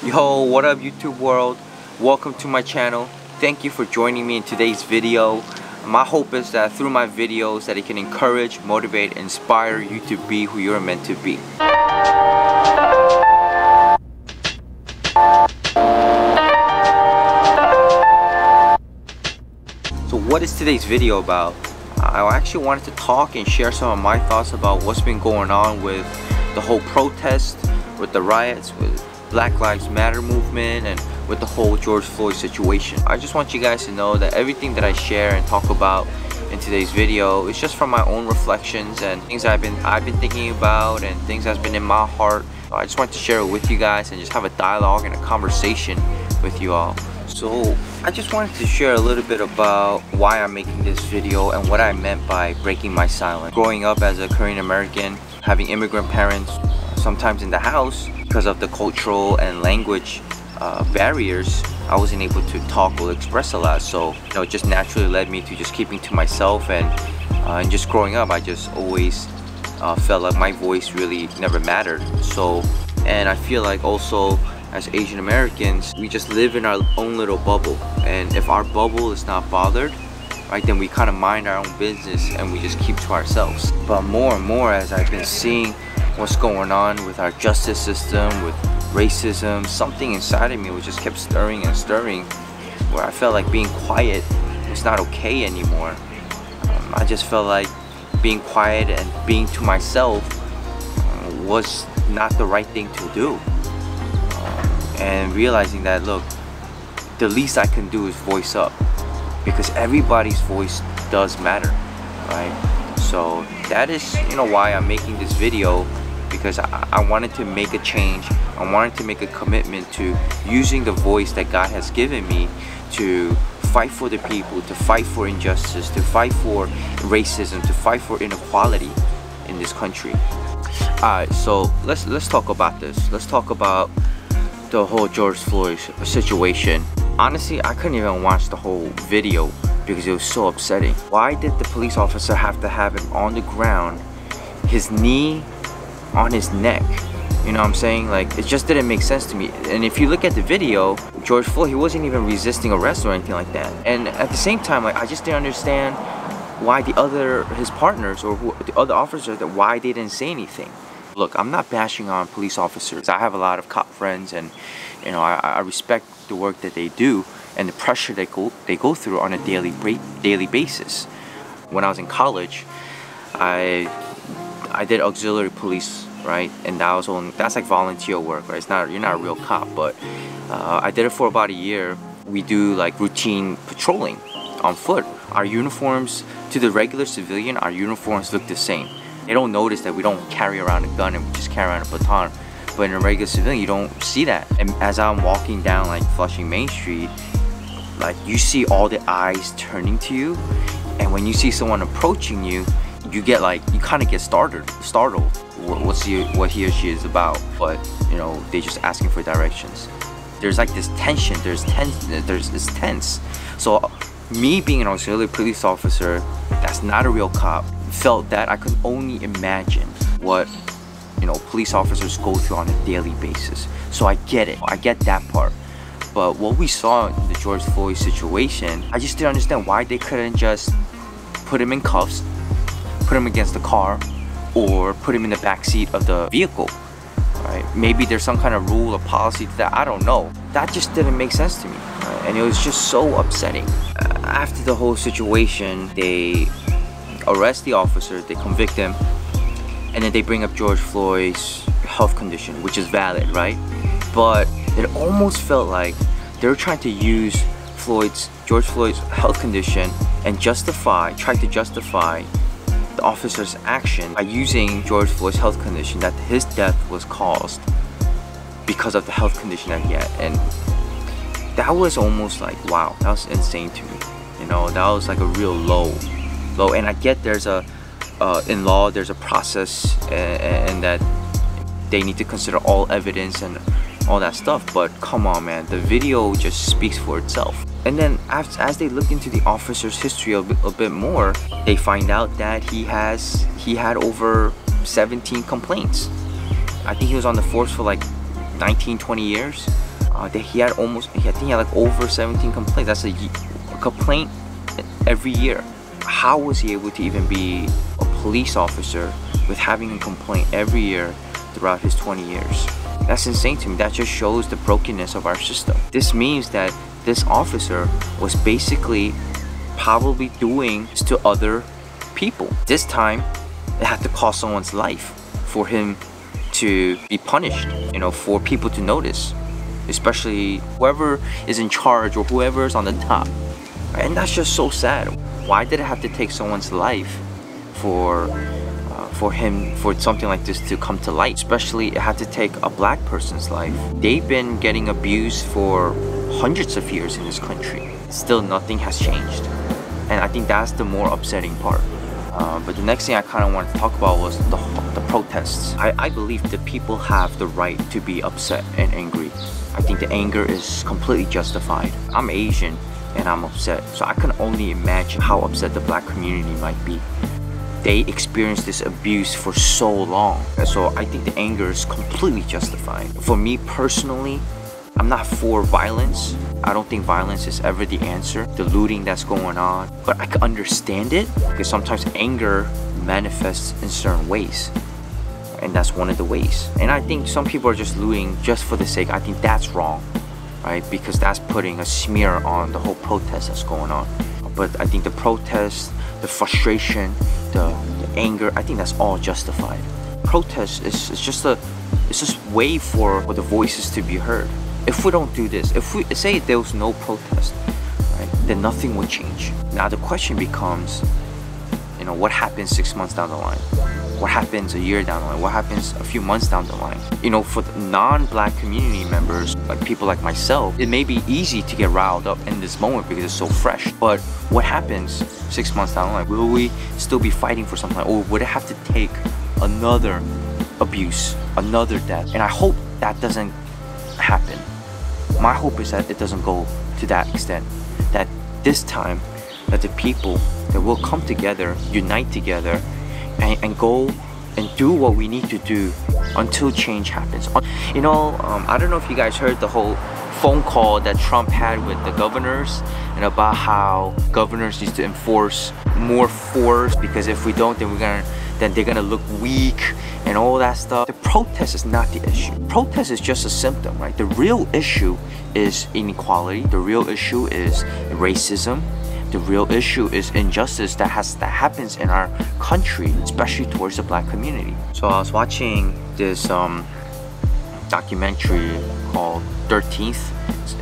Yo, what up YouTube world? Welcome to my channel. Thank you for joining me in today's video. My hope is that through my videos that it can encourage, motivate, inspire you to be who you're meant to be. So what is today's video about? I actually wanted to talk and share some of my thoughts about what's been going on with the whole protest, with the riots, with Black Lives Matter movement, and with the whole George Floyd situation. I just want you guys to know that everything that I share and talk about in today's video is just from my own reflections and things I've been thinking about and things that's been in my heart. I just want to share it with you guys and just have a dialogue and a conversation with you all. So I just wanted to share a little bit about why I'm making this video and what I meant by breaking my silence. Growing up as a Korean American, having immigrant parents, sometimes in the house, because of the cultural and language barriers, I wasn't able to talk or express a lot. So it just naturally led me to just keeping to myself, and just growing up, I just always felt like my voice really never mattered. So, and I feel like also as Asian Americans, we just live in our own little bubble, and if our bubble is not bothered, right, then we kind of mind our own business and we just keep to ourselves. But more and more, as I've been seeing what's going on with our justice system, with racism, something inside of me was just kept stirring and stirring, where I felt like being quiet was not okay anymore. I just felt like being quiet and being to myself was not the right thing to do. And realizing that, look, the least I can do is voice up, because everybody's voice does matter, right? So that is, why I'm making this video, because I wanted to make a change. I wanted to make a commitment to using the voice that God has given me to fight for the people, to fight for injustice, to fight for racism, to fight for inequality in this country. Alright, so let's talk about this. Let's talk about the whole George Floyd situation. Honestly, I couldn't even watch the whole video because it was so upsetting. Why did the police officer have to have him on the ground, his knee on his neck? You know what I'm saying? Like, it just didn't make sense to me. And if you look at the video, George Floyd, he wasn't even resisting arrest or anything like that. And at the same time, like, I just didn't understand why his partners or the other officers, why they didn't say anything. Look, I'm not bashing on police officers. I have a lot of cop friends, and I respect the work that they do and the pressure they go through on a daily basis. When I was in college, I did auxiliary police, right? And that's like volunteer work, right? You're not a real cop, but I did it for about a year. We do like routine patrolling on foot. Our uniforms, to the regular civilian, our uniforms look the same. They don't notice that we don't carry around a gun and we just carry around a baton. But in a regular civilian, you don't see that. And as I'm walking down like Flushing Main Street, like, you see all the eyes turning to you, and when you see someone approaching you, you kind of get startled what he or she is about. But they just asking for directions. There's like this tension. There's this tense. So me being an auxiliary police officer that's not a real cop, felt that I could only imagine what police officers go through on a daily basis. So I get it. I get that part. But what we saw in the George Floyd situation, I just didn't understand why they couldn't just put him in cuffs, put him against the car, or put him in the back seat of the vehicle, right? Maybe there's some kind of rule or policy to that, I don't know. That just didn't make sense to me, right? And it was just so upsetting. After the whole situation, they arrest the officer, they convict him, and then they bring up George Floyd's health condition, which is valid, right? But it almost felt like they were trying to use George Floyd's health condition and try to justify the officer's action by using George Floyd's health condition, that his death was caused because of the health condition that he had. And that was almost like, wow, that was insane to me. That was like a real low. And I get in law there's a process, and that they need to consider all evidence and all that stuff, but come on, man, the video just speaks for itself. And then as they look into the officer's history a bit more, they find out that he had over 17 complaints. I think he was on the force for like 19-20 years. He had I think he had like over 17 complaints. That's a complaint every year. How was he able to even be a police officer with having a complaint every year throughout his 20 years? That's insane to me. That just shows the brokenness of our system. This means that this officer was basically probably doing this to other people. This time, it had to cost someone's life for him to be punished, you know, for people to notice, especially whoever is in charge or whoever is on the top. And that's just so sad. Why did it have to take someone's life for something like this to come to light? Especially it had to take a black person's life. They've been getting abused for hundreds of years in this country. Still nothing has changed. And I think that's the more upsetting part. But the next thing I kind of wanted to talk about was the protests. I believe that people have the right to be upset and angry. I think the anger is completely justified. I'm Asian and I'm upset, so I can only imagine how upset the black community might be. They experienced this abuse for so long, and so I think the anger is completely justified. For me personally, I'm not for violence. I don't think violence is ever the answer, the looting that's going on. But I can understand it because sometimes anger manifests in certain ways. And that's one of the ways. And I think some people are just looting just for the sake. I think that's wrong, right? Because that's putting a smear on the whole protest that's going on. But I think the protest, the frustration, the anger, I think that's all justified. Protest is just a way for the voices to be heard. If we don't do this, if we say there was no protest, right, then nothing would change. Now the question becomes, you know, what happens 6 months down the line? What happens a year down the line? What happens a few months down the line? You know, for the non-black community members, like people like myself, it may be easy to get riled up in this moment because it's so fresh. But what happens 6 months down the line? Will we still be fighting for something? Or would it have to take another abuse, another death? And I hope that doesn't happen. My hope is that it doesn't go to that extent. That this time, that the people that will come together, unite together, and go and do what we need to do until change happens. You know, I don't know if you guys heard the whole phone call that Trump had with the governors and about how governors need to enforce more force because if we don't, then they're gonna look weak and all that stuff. The protest is not the issue. Protest is just a symptom, right? The real issue is inequality. The real issue is racism. The real issue is injustice that happens in our country, especially towards the black community. So I was watching this documentary called 13th.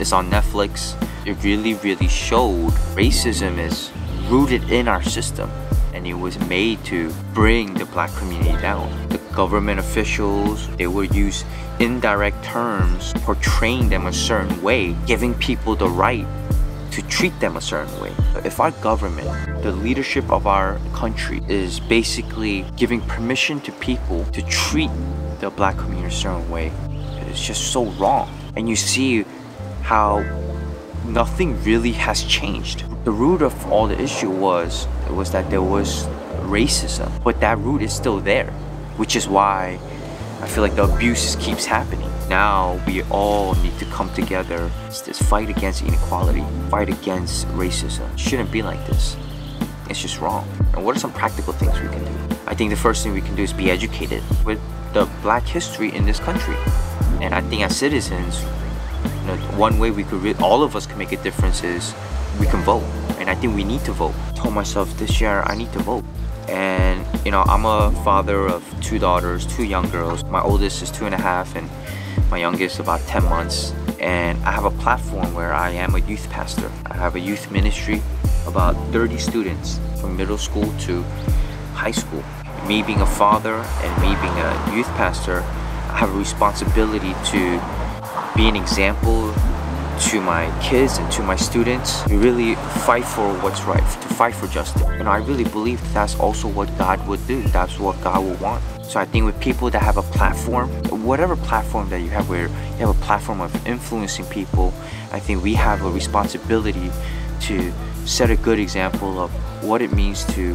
It's on Netflix. It really showed racism is rooted in our system, and it was made to bring the black community down. The government officials, they would use indirect terms portraying them a certain way, giving people the right to treat them a certain way. If our government, the leadership of our country, is basically giving permission to people to treat the black community a certain way, it's just so wrong. And you see how nothing really has changed. The root of all the issue was that there was racism, but that root is still there, which is why I feel like the abuse keeps happening. Now we all need to come together. It's this fight against inequality, fight against racism. It shouldn't be like this. It's just wrong. And what are some practical things we can do? I think the first thing we can do is be educated with the black history in this country. And I think as citizens, you know, one way we could, all of us can make a difference is we can vote. And I think we need to vote. I told myself this year I need to vote. And you know, I'm a father of 2 daughters, 2 young girls. My oldest is 2.5 and my youngest about 10 months. And I have a platform where I am a youth pastor. I have a youth ministry, about 30 students from middle school to high school. Me being a father and me being a youth pastor, I have a responsibility to be an example to my kids and to my students, to really fight for what's right, to fight for justice. And I really believe that's also what God would do. That's what God would want. So I think with people that have a platform, whatever platform that you have, where you have a platform of influencing people, I think we have a responsibility to set a good example of what it means to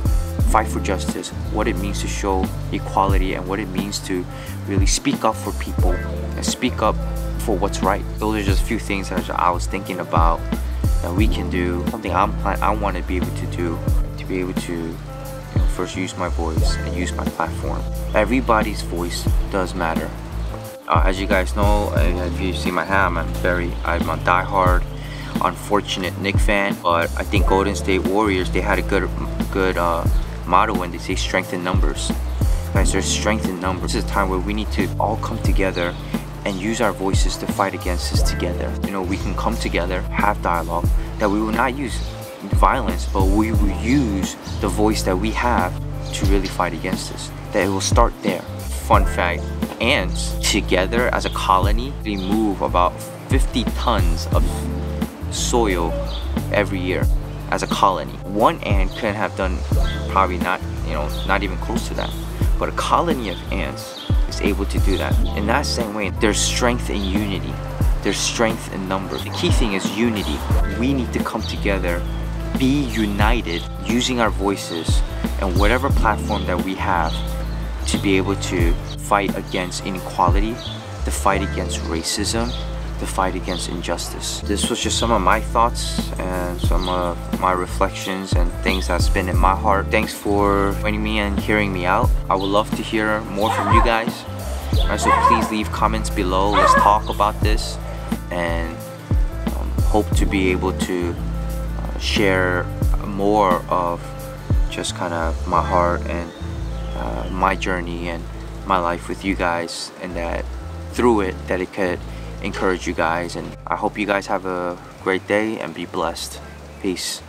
fight for justice, what it means to show equality, and what it means to really speak up for people and speak up for what's right. Those are just a few things that I was thinking about that we can do. Something I want to be able to do, to be able to first use my voice and use my platform. Everybody's voice does matter. As you guys know, if you see my hat, I'm a diehard, unfortunate Knicks fan. But I think Golden State Warriors, they had a good motto when they say strength in numbers. Guys, there's strength in numbers. This is a time where we need to all come together and use our voices to fight against this together. We can come together, have dialogue, that we will not use violence, but we will use the voice that we have to really fight against this. That it will start there. Fun fact, ants together as a colony, they move about 50 tons of soil every year as a colony. One ant couldn't have done probably not even close to that. But a colony of ants is able to do that. In that same way, there's strength in unity. There's strength in numbers. The key thing is unity. We need to come together, be united, using our voices and whatever platform that we have to be able to fight against inequality, to fight against racism, to fight against injustice. This was just some of my thoughts and some of my reflections and things that's been in my heart. Thanks for joining me and hearing me out. I would love to hear more from you guys. So please leave comments below. Let's talk about this, and hope to be able to share more of just kind of my heart and my journey and my life with you guys, and that through it that it could encourage you guys. And I hope you guys have a great day and be blessed. Peace.